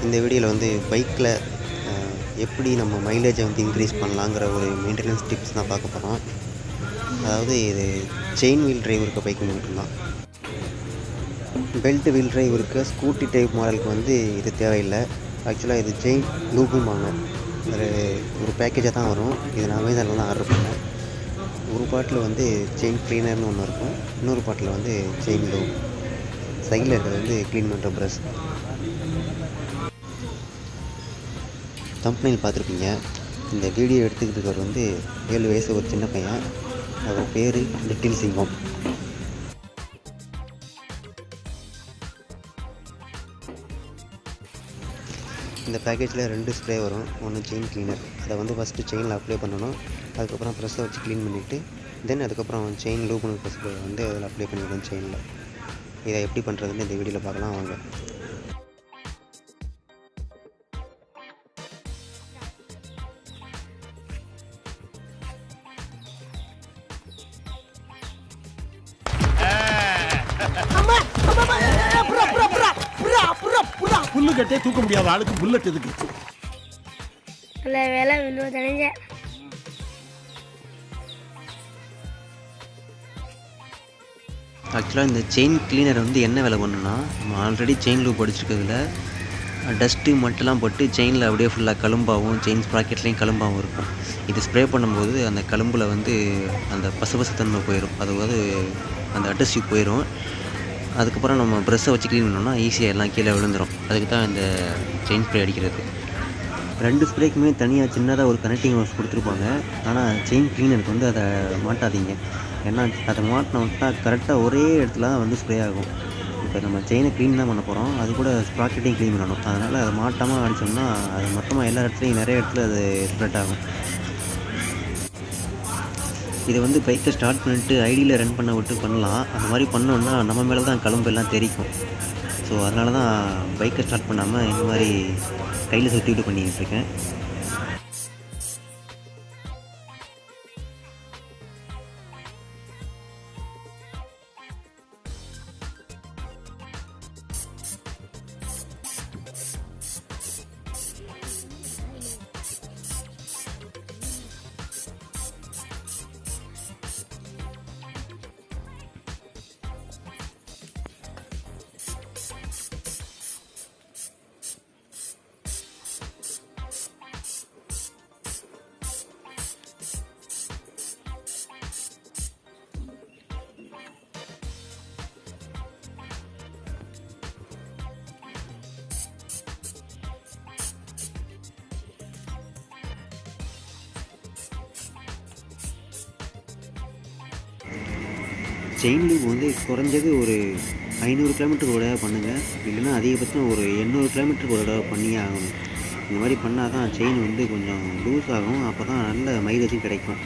இந்த வீடியோவில் வந்து பைக்கில் எப்படி நம்ம மைலேஜை வந்து இன்க்ரீஸ் பண்ணலாங்கிற ஒரு மெயின்டெனன்ஸ் டிப்ஸ் தான் பார்க்க போகிறோம். அதாவது இது செயின் வீல் டிரைவ் இருக்க பைக்கு மட்டும்தான். பெல்ட் வீல் டிரைவ் இருக்க ஸ்கூட்டி டைப் மாடலுக்கு வந்து இது தேவையில்லை. ஆக்சுவலாக இது செயின் லூப்பும்பாங்க. ஒரு பேக்கேஜாக தான் வரும். இது நான் அமேசானில் தான் ஆர்டர் பண்ணேன். ஒரு பாட்டில் வந்து செயின் க்ளீனர்னு ஒன்று இருக்கும், இன்னொரு பாட்டில் வந்து செயின் லூப். சைடில் இருக்கிறது வந்து க்ளீன் பண்ணுற ப்ரஷ். தம்ப்நெயில் பார்த்துருப்பீங்க. இந்த வீடியோ எடுத்துக்கிட்டு இருக்கிறவர் வந்து 7 வயசு ஒரு சின்ன பையன். அவர் பேர் லிட்டில் சிங்கம். இந்த பேக்கேஜில் 2 ஸ்ப்ரே வரும். ஒன்று செயின் க்ளீனர், அதை வந்து ஃபஸ்ட்டு செயினில் அப்ளை பண்ணணும். அதுக்கப்புறம் ப்ரெஷ்ஷை வச்சு க்ளீன் பண்ணிவிட்டு அதுக்கப்புறம் செயின் லூப்னு ப்ரெஷ்ஷை வந்து அதில் அப்ளை பண்ணிவிடும் செயினில். இதை எப்படி பண்ணுறதுன்னு இந்த வீடியோவில் பார்க்கலாம் வாங்க. புல்லு கட்டே தூக்க முடியாத ஆளுக்கு புல்லட் எதுக்கு? நல்ல வேலை விழுவ தெரிஞ்ச. ஆக்சுவலாக இந்த செயின் கிளீனர் வந்து என்ன வேலை பண்ணுன்னா, நம்ம ஆல்ரெடி செயின் லூப் அடிச்சிருக்கிறதுல டஸ்ட்டு மட்டும்லாம் போட்டு செயினில் அப்படியே ஃபுல்லாக கழும்பாகவும் செயின் ஸ்ப்ராக்கெட்லேயும் கழும்பாகவும் இருக்கும். இது ஸ்ப்ரே பண்ணும்போது அந்த கழும்பில் வந்து அந்த பசுபசுத்தன்மை போயிடும், அதாவது அந்த அட்டஸ்டிவ் போயிடும். அதுக்கப்புறம் நம்ம ப்ரெஷ்ஷை வச்சு க்ளீன் பண்ணோம்னா ஈஸியாக எல்லாம் கீழே விழுந்துடும். அதுக்கு தான் இந்த செயின் ஸ்ப்ரே அடிக்கிறது. 2 ஸ்ப்ரேக்குமே தனியாக சின்னதாக ஒரு கனெக்டிங் ஹோஸ் கொடுத்துருப்பாங்க. ஆனால் செயின் க்ளீனருக்கு வந்து அதை மாட்டாதீங்க. ஏன்னா அதை மாட்டினோம்னா கரெக்டாக ஒரே இடத்துல தான் வந்து ஸ்ப்ரே ஆகும். இப்போ நம்ம செயினை க்ளீன் தான் பண்ண போகிறோம், அது கூட ஸ்ப்ராக்கெட்டையும் க்ளீன் பண்ணணும். அதனால் அதை மாட்டாமல் அடித்தோம்னா அது மொத்தமாக எல்லா இடத்துலையும் நிறைய இடத்துல அது ஸ்ப்ரெட் ஆகும். இதை வந்து பைக்கை ஸ்டார்ட் பண்ணிட்டு ஐடியில் ரன் பண்ண விட்டு பண்ணலாம். அந்த மாதிரி பண்ணோன்னா நம்ம மேலே தான் கழும்பு எல்லாம் தெரிக்கும். ஸோ அதனால தான் பைக்கை ஸ்டார்ட் பண்ணாமல் இந்த மாதிரி கையில் சுற்றிவிட்டு பண்ணிக்கிட்டு இருக்கேன். செயின் லூப் வந்து குறைஞ்சது ஒரு 500 கிலோமீட்டருக்கு ஒரு தடவை பண்ணுங்கள். இல்லைன்னா அதிகபட்சம் ஒரு 800 கிலோமீட்டருக்கு ஒரு தடவை பண்ணியே ஆகணும். இந்த மாதிரி பண்ணால் தான் செயின் வந்து கொஞ்சம் லூஸ் ஆகும். அப்போ தான் நல்ல மைலேஜும் கிடைக்கும்.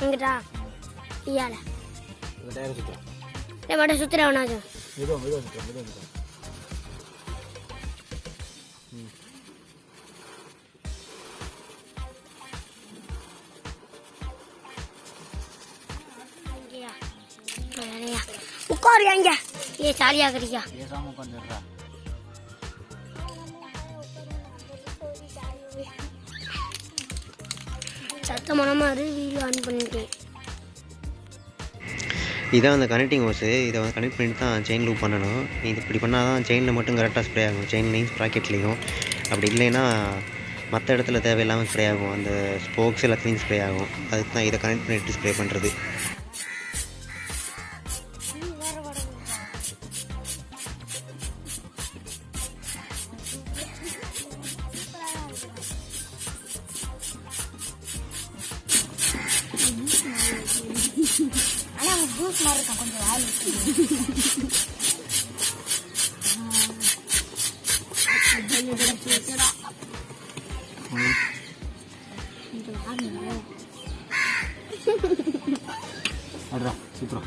எங்கிட்டா ஐயால மட்டும் சுற்றுறவனாச்சும் உட்காரு அங்க. ஏ சாலியா கறியா சத்தமான மாதிரி வீடியோ ஆன் பண்ணிட்டேன். இதான் அந்த கனெக்டிங் ஹோஸு. இதை வந்து கனெக்ட் பண்ணிட்டு தான் செயின் லூப் பண்ணணும். இது இப்படி பண்ணால் தான் செயினில் மட்டும் கரெக்டாக ஸ்ப்ரே ஆகும், செயின்லேயும் ஸ்ப்ராக்கெட்லேயும். அப்படி இல்லைன்னா மற்ற இடத்துல தேவையில்லாமல் ஸ்ப்ரே ஆகும், அந்த ஸ்போக்ஸ் எல்லாத்துலேயும் ஸ்ப்ரே ஆகும். அதுக்கு தான் இதை கனெக்ட் பண்ணிட்டு ஸ்ப்ரே பண்ணுறது. ஜூஸ் மாதிரி இருக்கும், கொஞ்சம் வாயில் சூப்பரா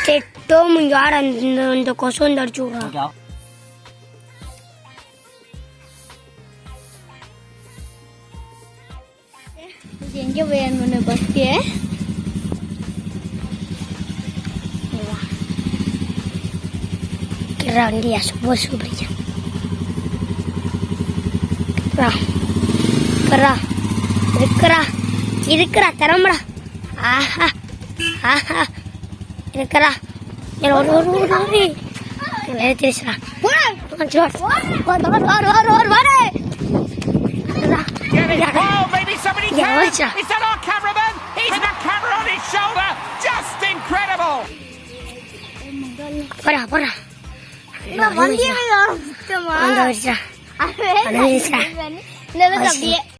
டெட்டோம் யார் அந்த கொசு வந்து அடிச்சு விடுறா. எங்கே போய் பஸ்ஸே வண்டியா சூப்பர் சூப்பர் இருக்கிறா இருக்கிறா திறம்படா. ஆஹா ஆஹா இருக்கிறா தெரிச்சுடா. Oh, maybe somebody can. Is that our cameraman? He's got camera on his shoulder. Just incredible. போடா போடா வண்டியே அந்த வச்சுடா அப்படியே